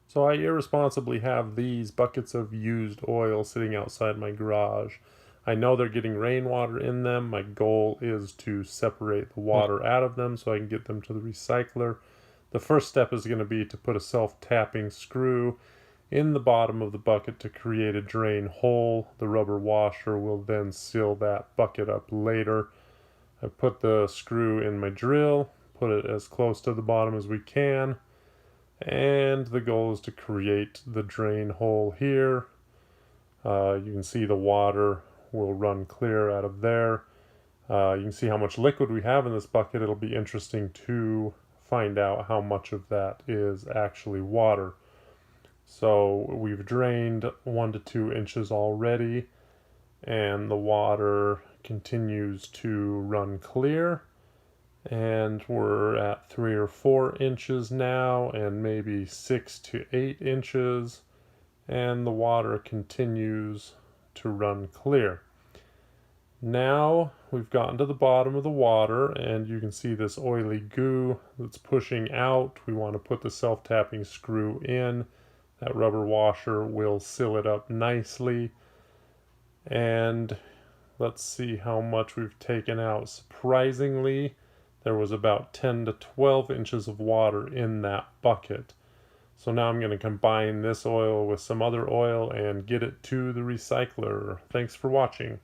So I irresponsibly have these buckets of used oil sitting outside my garage. I know they're getting rainwater in them. My goal is to separate the water out of them so I can get them to the recycler. The first step is going to be to put a self-tapping screw in the bottom of the bucket to create a drain hole. The rubber washer will then seal that bucket up later. I put the screw in my drill, put it as close to the bottom as we can, and the goal is to create the drain hole here. You can see the water will run clear out of there. You can see how much liquid we have in this bucket. It'll be interesting to find out how much of that is actually water. So we've drained 1 to 2 inches already, and the water continues to run clear. And we're at 3 or 4 inches now, and maybe 6 to 8 inches, and the water continues to run clear. Now we've gotten to the bottom of the water, and you can see this oily goo that's pushing out. We want to put the self-tapping screw in. That rubber washer will seal it up nicely. And let's see how much we've taken out. Surprisingly, there was about 10 to 12 inches of water in that bucket. So now I'm going to combine this oil with some other oil and get it to the recycler. Thanks for watching.